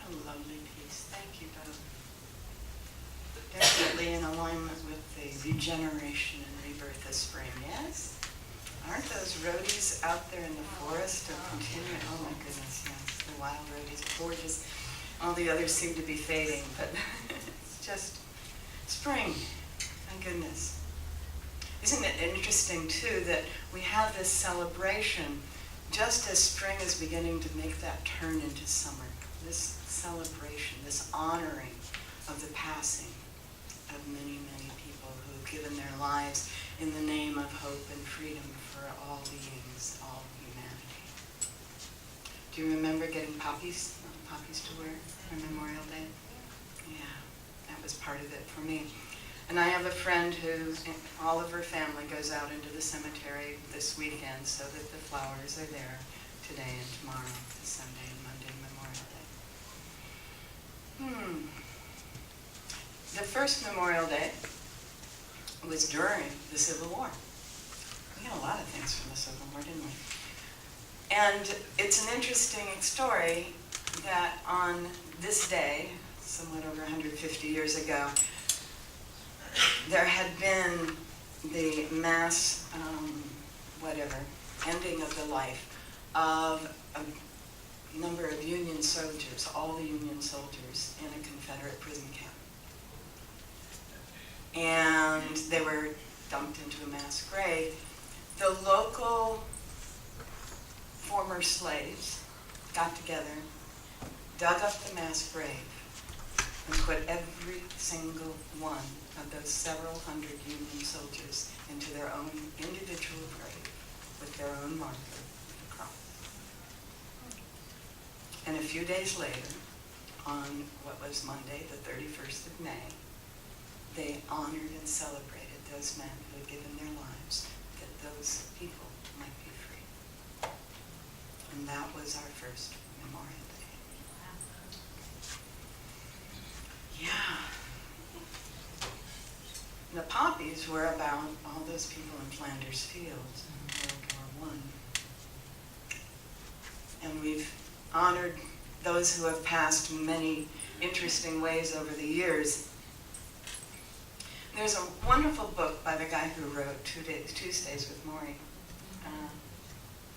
a lovely piece. Thank you both. Definitely in alignment with the regeneration and rebirth of spring, yes? Aren't those roadies out there in the forest of continuing? Oh my goodness, yes. The wild roadies, gorgeous. All the others seem to be fading, but it's just spring. My goodness. Isn't it interesting, too, that we have this celebration just as spring is beginning to make that turn into summer? This celebration, this honoring of the passing of many, many people who've given their lives in the name of hope and freedom for all beings, all humanity. Do you remember getting poppies to wear for Memorial Day? Yeah, that was part of it for me. And I have a friend who, all of her family goes out into the cemetery this weekend so that the flowers are there today and tomorrow, Sunday and Monday, Memorial Day. The first Memorial Day was during the Civil War. We got a lot of things from the Civil War, didn't we? And it's an interesting story that on this day, somewhat over 150 years ago, there had been the mass, ending of the life of a number of Union soldiers, all the Union soldiers in a Confederate prison camp. And they were dumped into a mass grave. The local former slaves got together, dug up the mass grave, and put every single one of those several hundred Union soldiers into their own individual grave with their own marker, the cross. And a few days later, on what was Monday, the 31st of May, they honored and celebrated those men who had given their lives that those people might be free. And that was our first Memorial Day. Yeah. The poppies were about all those people in Flanders Fields in World War I. And we've honored those who have passed in many interesting ways over the years. There's a wonderful book by the guy who wrote Tuesdays with Maury,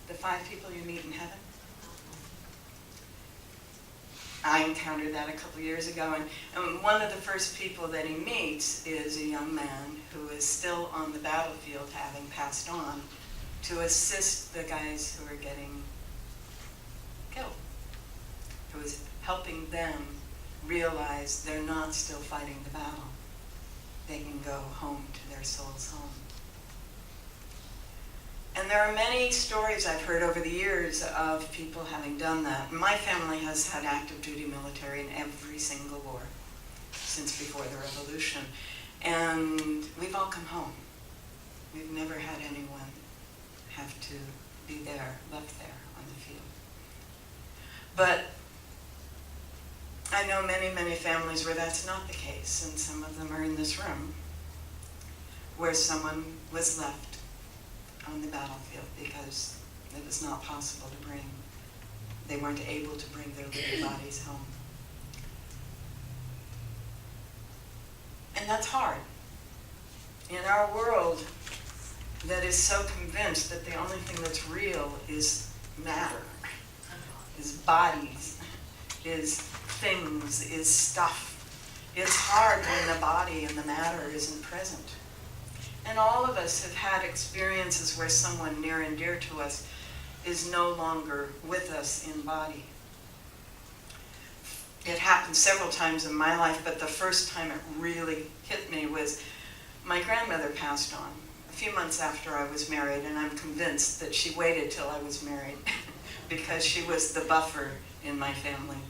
The 5 People You Meet in Heaven. I encountered that a couple years ago, and one of the first people that he meets is a young man who is still on the battlefield, having passed on, to assist the guys who are getting killed, who is helping them realize they're not still fighting the battle. They can go home to their soul's home. And there are many stories I've heard over the years of people having done that. My family has had active duty military in every single war since before the Revolution. And we've all come home. We've never had anyone have to be there, left there on the field. But I know many, many families where that's not the case, and some of them are in this room, where someone was left on the battlefield because it was not possible to bring, they weren't able to bring their living bodies home. And that's hard. In our world that is so convinced that the only thing that's real is matter, is bodies, is things, is stuff. It's hard when the body and the matter isn't present. And all of us have had experiences where someone near and dear to us is no longer with us in body. It happened several times in my life, but the first time it really hit me was my grandmother passed on a few months after I was married, and I'm convinced that she waited till I was married because she was the buffer in my family.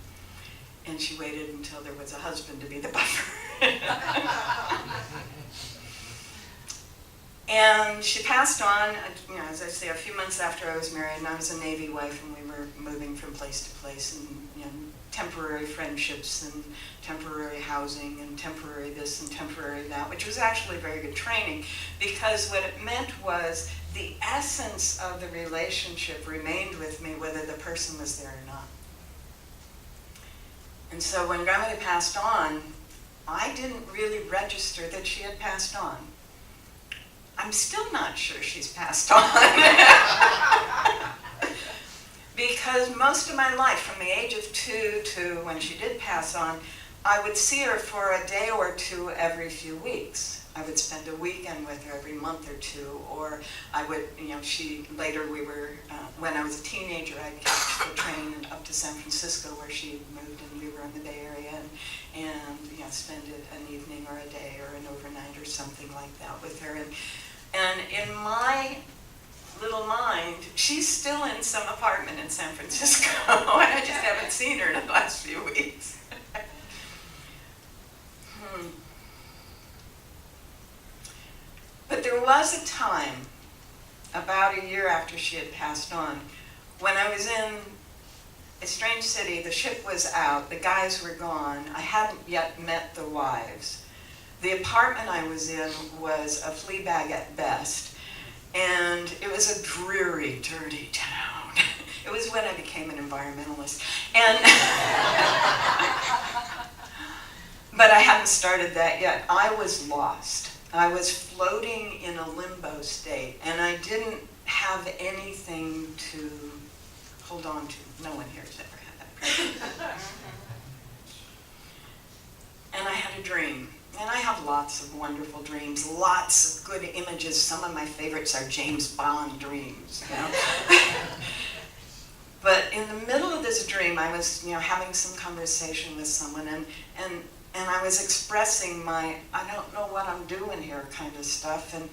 And she waited until there was a husband to be the buffer. And she passed on, as I say, a few months after I was married, and I was a Navy wife, and we were moving from place to place, and temporary friendships, and temporary housing, and temporary this and temporary that, which was actually very good training, because what it meant was the essence of the relationship remained with me, whether the person was there or not. And so when Grandmother passed on, I didn't really register that she had passed on. I'm still not sure she's passed on. Because most of my life, from the age of 2 to when she did pass on, I would see her for a day or two every few weeks. I would spend a weekend with her every month or two, or I would, when I was a teenager, I'd catch the train up to San Francisco where she moved, and we were in the Bay Area, and spend an evening or a day or an overnight or something like that with her. And in my little mind, she's still in some apartment in San Francisco, and I just haven't seen her in the last few weeks. But there was a time, about a year after she had passed on, when I was in a strange city. The ship was out, the guys were gone, I hadn't yet met the wives. The apartment I was in was a flea bag at best, and it was a dreary, dirty town. It was when I became an environmentalist. But I hadn't started that yet. I was lost. I was floating in a limbo state, and I didn't have anything to hold on to. No one here has ever had that. And I had a dream. And I have lots of wonderful dreams, lots of good images. Some of my favorites are James Bond dreams. But in the middle of this dream, I was having some conversation with someone, and I was expressing my, I don't know what I'm doing here kind of stuff. And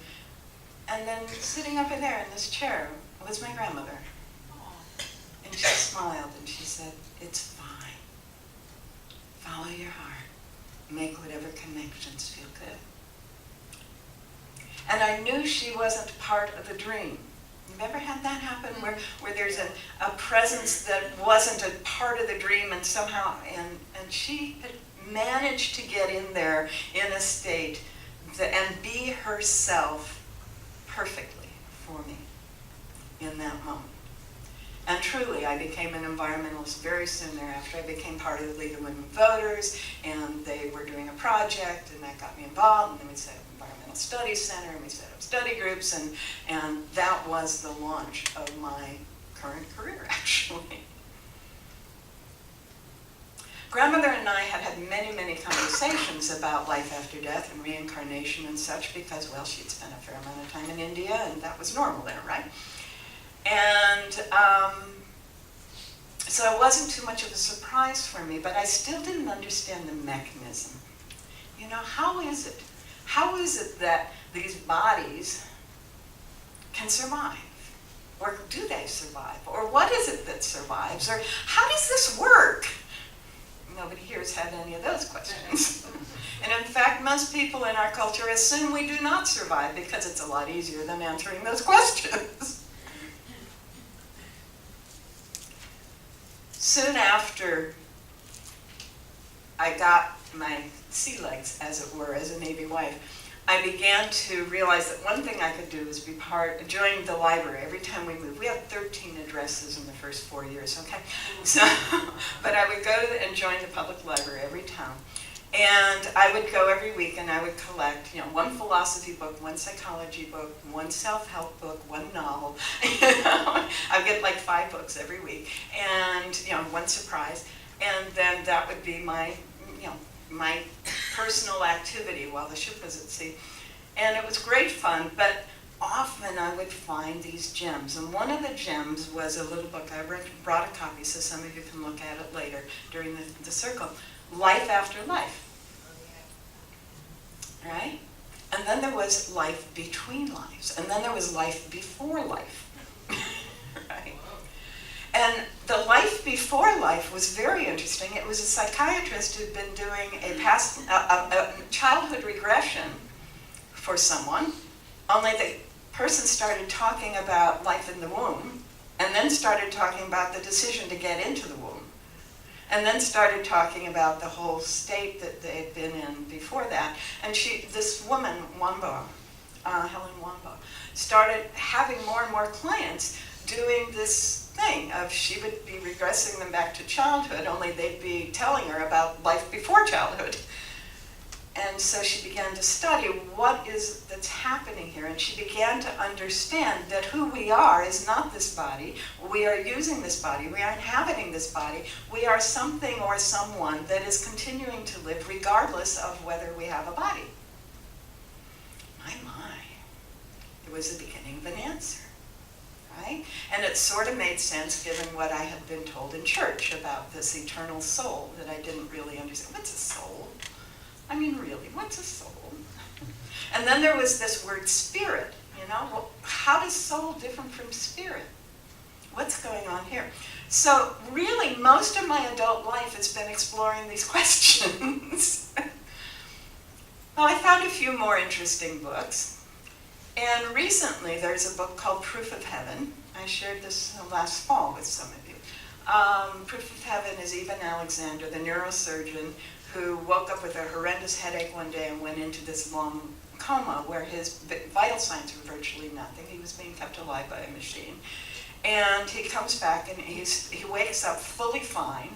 then sitting over there in this chair was my grandmother. And she smiled and she said, "It's fine. Follow your heart. Make whatever connections feel good." And I knew she wasn't part of the dream. You've ever had that happen where there's a presence that wasn't a part of the dream, and somehow, and she had managed to get in there in a state and be herself perfectly for me in that moment. And truly, I became an environmentalist very soon thereafter. I became part of the League of Women Voters, and they were doing a project, and that got me involved, and then we set up Environmental Studies Center, and we set up study groups, and that was the launch of my current career, actually. Grandmother and I had many, many conversations about life after death and reincarnation and such, because, well, she'd spent a fair amount of time in India, and that was normal there, right? And so it wasn't too much of a surprise for me, but I still didn't understand the mechanism. How is it? How is it that these bodies can survive? Or do they survive? Or what is it that survives? Or how does this work? Nobody here has had any of those questions. And in fact, most people in our culture assume we do not survive because it's a lot easier than answering those questions. Soon after I got my sea legs, as it were, as a Navy wife, I began to realize that one thing I could do was join the library every time we moved. We had 13 addresses in the first 4 years, okay? So, but I would go and join the public library every town. And I would go every week and I would collect, one philosophy book, one psychology book, one self-help book, one novel. I'd get like 5 books every week, and one surprise. And then that would be my personal activity while the ship was at sea. And it was great fun, but often I would find these gems. And one of the gems was a little book. I brought a copy so some of you can look at it later during the circle. Life After Life. Right? And then there was life between lives. And then there was life before life. Right? And the life before life was very interesting. It was a psychiatrist who'd been doing a childhood regression for someone, only the person started talking about life in the womb, and then started talking about the decision to get into the womb, and then started talking about the whole state that they had been in before that. And this woman, Helen Wambaugh, started having more and more clients doing this thing of she would be regressing them back to childhood, only they'd be telling her about life before childhood. And so she began to study what is that's happening here, and she began to understand that who we are is not this body. We are using this body. We are inhabiting this body. We are something or someone that is continuing to live regardless of whether we have a body. My. It was the beginning of an answer, right? And it sort of made sense given what I had been told in church about this eternal soul that I didn't really understand. What's a soul? I mean, really, what's a soul? And then there was this word spirit, you know? Well, how does soul different from spirit? What's going on here? So really, most of my adult life has been exploring these questions. Well, I found a few more interesting books. And recently, there's a book called Proof of Heaven. I shared this last fall with some of you. Proof of Heaven is Eben Alexander, the neurosurgeon, who woke up with a horrendous headache one day and went into this long coma where his vital signs were virtually nothing. He was being kept alive by a machine. And he comes back and he wakes up fully fine,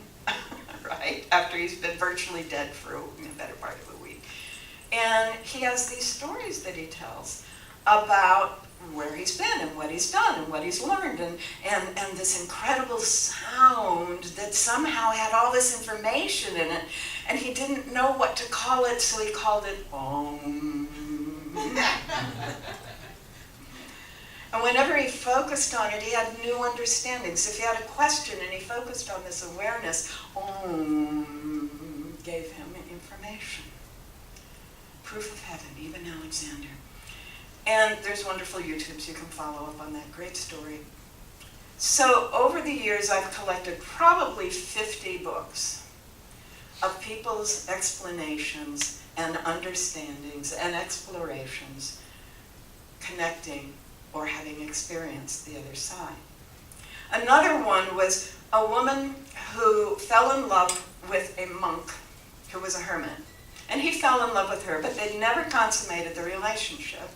right, after he's been virtually dead for the better part of a week. And he has these stories that he tells about where he's been and what he's done and what he's learned and this incredible sound that somehow had all this information in it, and he didn't know what to call it, so he called it Om. And whenever he focused on it, he had new understandings. If he had a question and he focused on this awareness, Om gave him information. Proof of Heaven, Eben Alexander. And there's wonderful YouTubes you can follow up on that great story. So over the years, I've collected probably 50 books of people's explanations and understandings and explorations connecting or having experienced the other side. Another one was a woman who fell in love with a monk who was a hermit. And he fell in love with her, but they never consummated the relationship.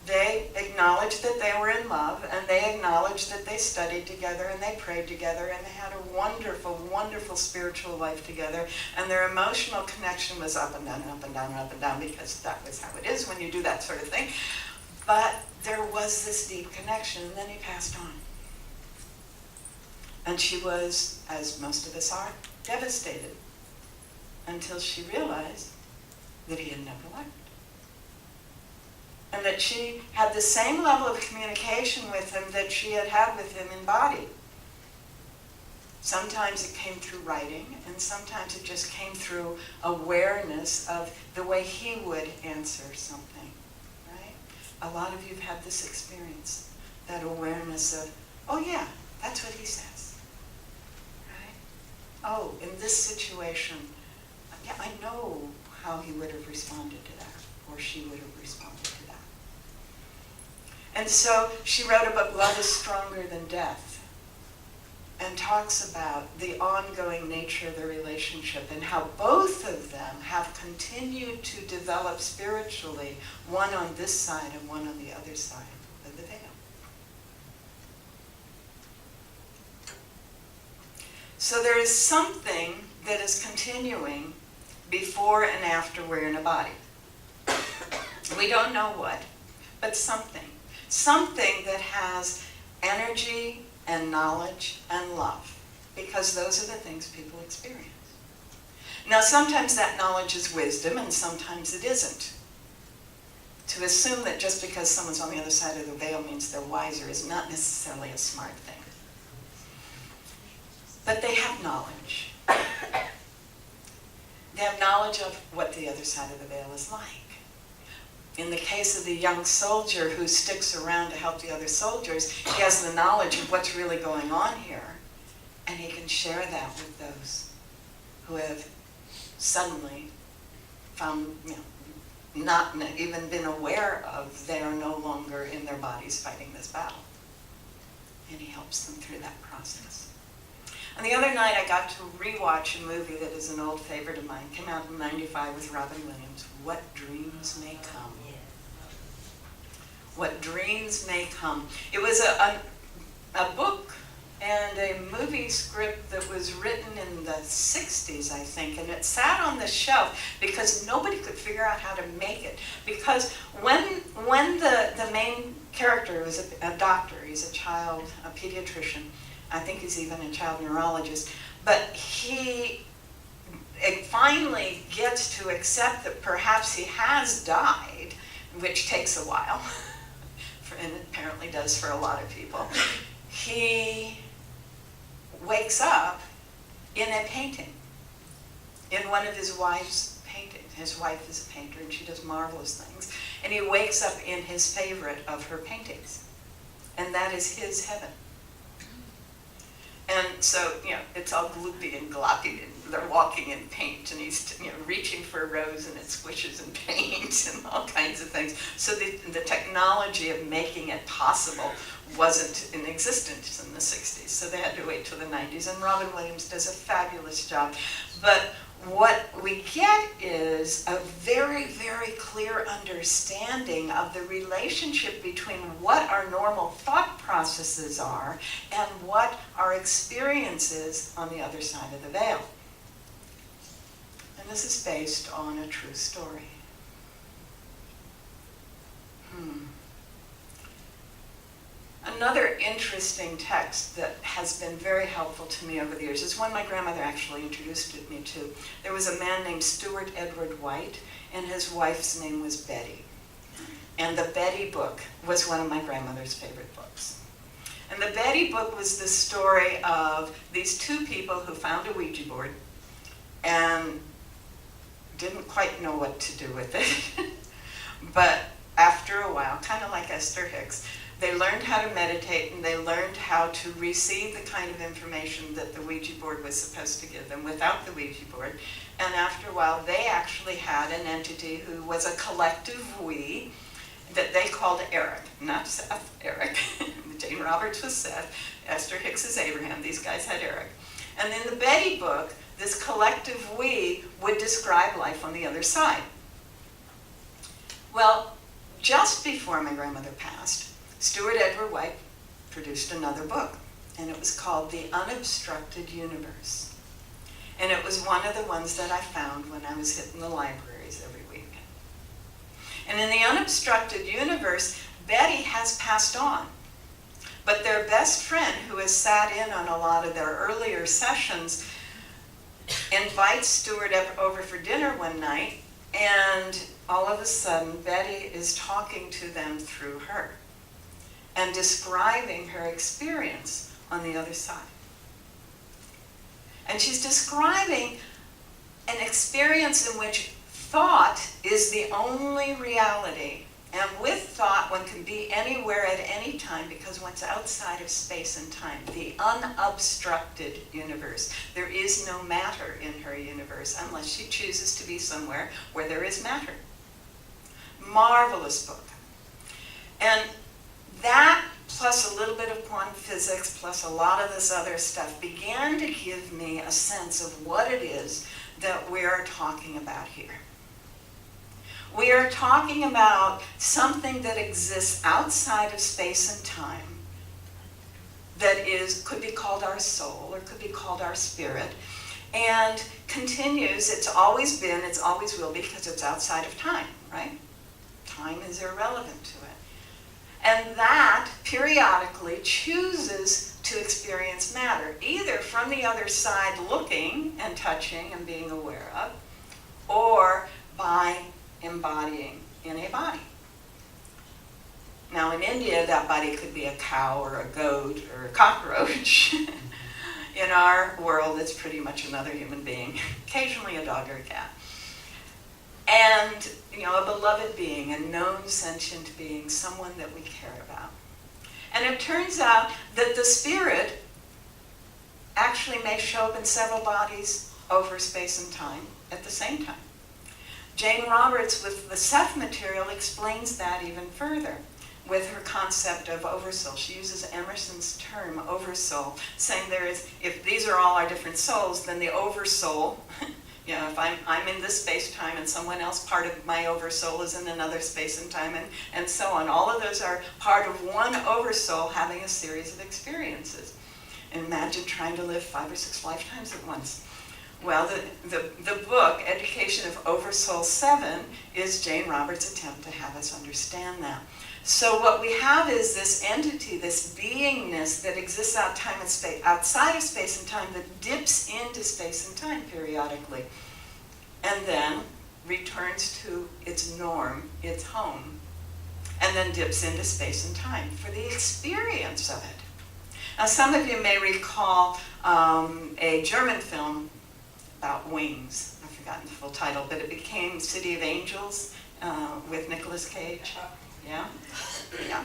They acknowledged that they were in love, and they acknowledged that they studied together, and they prayed together, and they had a wonderful, wonderful spiritual life together, and their emotional connection was up and down, and up and down, and up and down, because that was how it is when you do that sort of thing. But there was this deep connection, and then he passed on. And she was, as most of us are, devastated, until she realized that he had never left. And that she had the same level of communication with him that she had had with him in body. Sometimes it came through writing, and sometimes it just came through awareness of the way he would answer something, right? A lot of you have had this experience, that awareness of, oh yeah, that's what he says, right? Oh, in this situation, yeah, I know how he would have responded to that, or she would have responded to that. And so she wrote a book, Love is Stronger Than Death, and talks about the ongoing nature of the relationship and how both of them have continued to develop spiritually, one on this side and one on the other side of the veil. So there is something that is continuing before and after we're in a body. We don't know what, but something. Something that has energy and knowledge and love, because those are the things people experience. Now, sometimes that knowledge is wisdom, and sometimes it isn't. To assume that just because someone's on the other side of the veil means they're wiser is not necessarily a smart thing. But they have knowledge. They have knowledge of what the other side of the veil is like. In the case of the young soldier who sticks around to help the other soldiers, he has the knowledge of what's really going on here, and he can share that with those who have suddenly found, not even been aware of they are no longer in their bodies fighting this battle. And he helps them through that process. And the other night I got to rewatch a movie that is an old favorite of mine. It came out in '95 with Robin Williams, What Dreams May Come. What Dreams May Come. It was a book and a movie script that was written in the 60s, I think, and it sat on the shelf because nobody could figure out how to make it. Because when the main character was a doctor, he's a pediatrician, I think he's even a child neurologist, but he finally gets to accept that perhaps he has died, which takes a while, and it apparently does for a lot of people. He wakes up in a painting, in one of his wife's paintings. His wife is a painter and she does marvelous things. And he wakes up in his favorite of her paintings. And that is his heaven. And so, it's all gloopy and gloppy, and they're walking in paint, and he's reaching for a rose, and it squishes in paint, and all kinds of things. So the technology of making it possible wasn't in existence in the 60s, so they had to wait till the 90s, and Robin Williams does a fabulous job. But what we get is a very, very clear understanding of the relationship between what our normal thought processes are and what our experience is on the other side of the veil. And this is based on a true story. Another interesting text that has been very helpful to me over the years is one my grandmother actually introduced me to. There was a man named Stuart Edward White, and his wife's name was Betty. And the Betty book was one of my grandmother's favorite books. And the Betty book was the story of these two people who found a Ouija board and didn't quite know what to do with it. But after a while, kind of like Esther Hicks, they learned how to meditate, and they learned how to receive the kind of information that the Ouija board was supposed to give them without the Ouija board. And after a while, they actually had an entity who was a collective we that they called Eric, not Seth, Eric. Jane Roberts was Seth, Esther Hicks is Abraham, these guys had Eric. And in the Betty book, this collective we would describe life on the other side. Well, just before my grandmother passed, Stuart Edward White produced another book, and it was called The Unobstructed Universe. And it was one of the ones that I found when I was hitting the libraries every week. And in The Unobstructed Universe, Betty has passed on. But their best friend, who has sat in on a lot of their earlier sessions, invites Stuart over for dinner one night, and all of a sudden, Betty is talking to them through her and describing her experience on the other side. And she's describing an experience in which thought is the only reality. And with thought, one can be anywhere at any time because one's outside of space and time. The unobstructed universe. There is no matter in her universe unless she chooses to be somewhere where there is matter. Marvelous book. And that, plus a little bit of quantum physics, plus a lot of this other stuff, began to give me a sense of what it is that we're talking about here. We are talking about something that exists outside of space and time that could be called our soul or could be called our spirit, and continues. It's always been, it's always will be, because it's outside of time, right? Time is irrelevant to it. And that periodically chooses to experience matter, either from the other side looking and touching and being aware of, or by embodying in a body. Now in India, that body could be a cow or a goat or a cockroach. In our world, it's pretty much another human being, occasionally a dog or a cat. And, a beloved being, a known sentient being, someone that we care about. And it turns out that the spirit actually may show up in several bodies over space and time at the same time. Jane Roberts, with the Seth material, explains that even further with her concept of oversoul. She uses Emerson's term, oversoul, saying if these are all our different souls, then the oversoul, You know, if I'm in this space-time and someone else, part of my oversoul, is in another space and time, and so on. All of those are part of one oversoul having a series of experiences. And imagine trying to live 5 or 6 lifetimes at once. Well, the book, Education of Oversoul 7, is Jane Roberts' attempt to have us understand that. So what we have is this entity, this beingness that exists outside of space and time, that dips into space and time periodically, and then returns to its norm, its home, and then dips into space and time for the experience of it. Now, some of you may recall a German film about wings. I've forgotten the full title, but it became City of Angels with Nicolas Cage. Yeah? Yeah.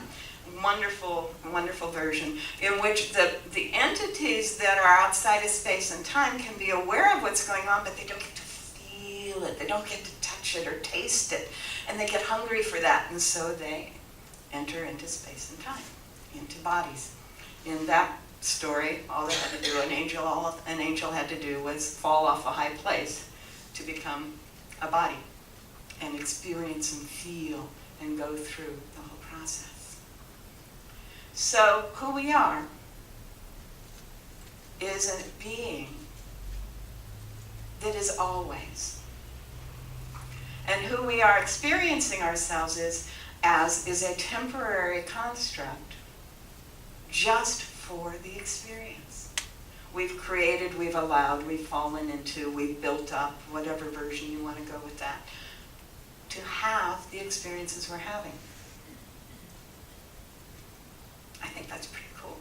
Wonderful, wonderful version in which the entities that are outside of space and time can be aware of what's going on, but they don't get to feel it. They don't get to touch it or taste it. And they get hungry for that, and so they enter into space and time, into bodies. In that story, all they had to do, an angel had to do was fall off a high place to become a body and experience and feel and go through the whole process. So who we are is a being that is always. And who we are experiencing ourselves is a temporary construct just for the experience. We've created, we've allowed, we've fallen into, we've built up, whatever version you want to go with that, to have the experiences we're having. I think that's pretty cool.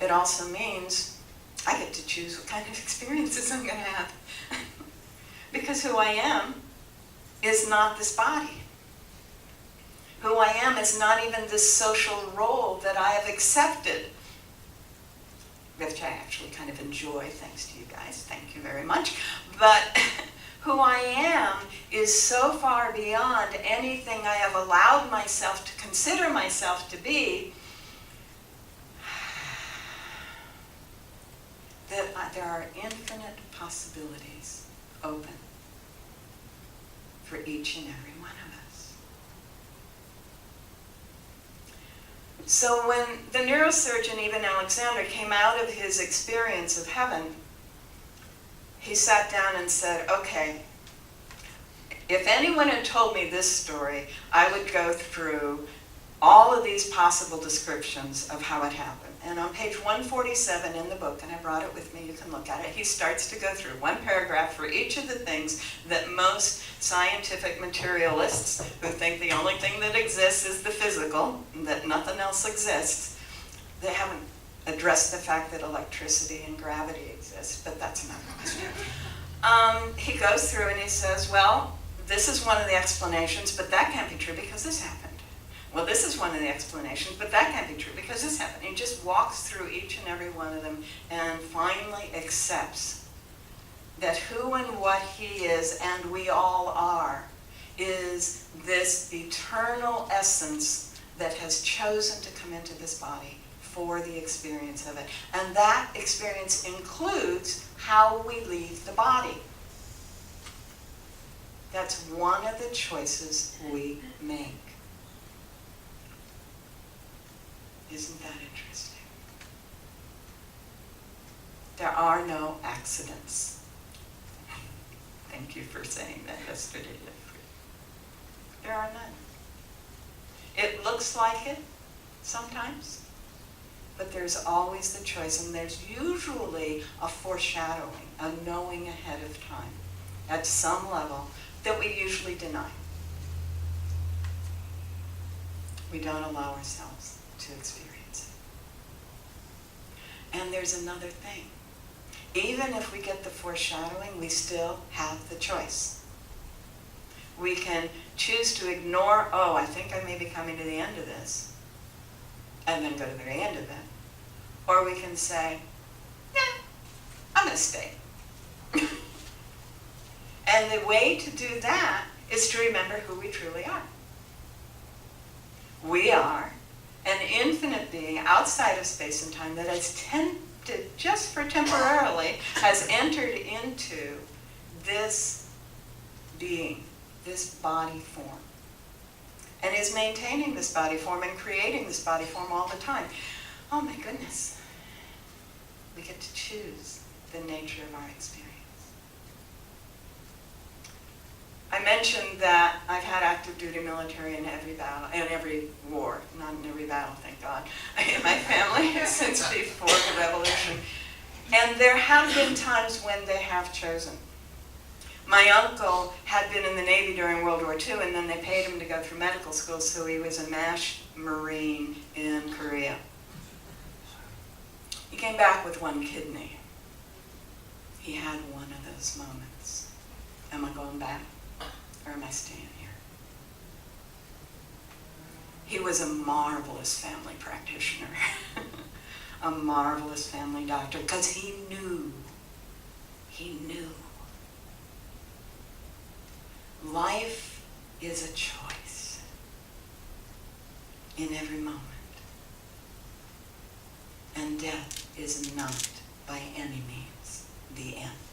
It also means I get to choose what kind of experiences I'm going to have. Because who I am is not this body. Who I am is not even this social role that I have accepted, which I actually kind of enjoy, thanks to you guys. Thank you very much. But who I am is so far beyond anything I have allowed myself to consider myself to be, that there are infinite possibilities open for each and every one of us. So when the neurosurgeon Eben Alexander came out of his experience of heaven, he sat down and said, okay, if anyone had told me this story, I would go through all of these possible descriptions of how it happened. And on page 147 in the book, and I brought it with me, you can look at it, he starts to go through one paragraph for each of the things that most scientific materialists, who think the only thing that exists is the physical, that nothing else exists, they haven't addressed the fact that electricity and gravity exist, but that's another question. He goes through and he says, well, this is one of the explanations, but that can't be true because this happened. Well, this is one of the explanations, but that can't be true because this happened. He just walks through each and every one of them and finally accepts that who and what he is, and we all are, is this eternal essence that has chosen to come into this body for the experience of it. And that experience includes how we leave the body. That's one of the choices we make. Isn't that interesting? There are no accidents. Thank you for saying that yesterday, Jeffrey. There are none. It looks like it sometimes, but there's always the choice, and there's usually a foreshadowing, a knowing ahead of time at some level that we usually deny. We don't allow ourselves to experience it. And there's another thing. Even if we get the foreshadowing, we still have the choice. We can choose to ignore, oh, I think I may be coming to the end of this, and then go to the very end of it. Or we can say, yeah, I'm going to stay. And the way to do that is to remember who we truly are. We are an infinite being outside of space and time that has accepted, just for temporarily, has entered into this being, this body form, and is maintaining this body form and creating this body form all the time. Oh my goodness. We get to choose the nature of our experience. I mentioned that I've had active duty military in every battle, in every war, not in every battle, thank God, in my family since before the revolution. And there have been times when they have chosen. My uncle had been in the Navy during World War II, and then they paid him to go through medical school, so he was a MASH Marine in Korea. He came back with one kidney. He had one of those moments. Am I going back, or am I staying here? He was a marvelous family practitioner, a marvelous family doctor, because he knew. Life is a choice in every moment. And death is not by any means the end.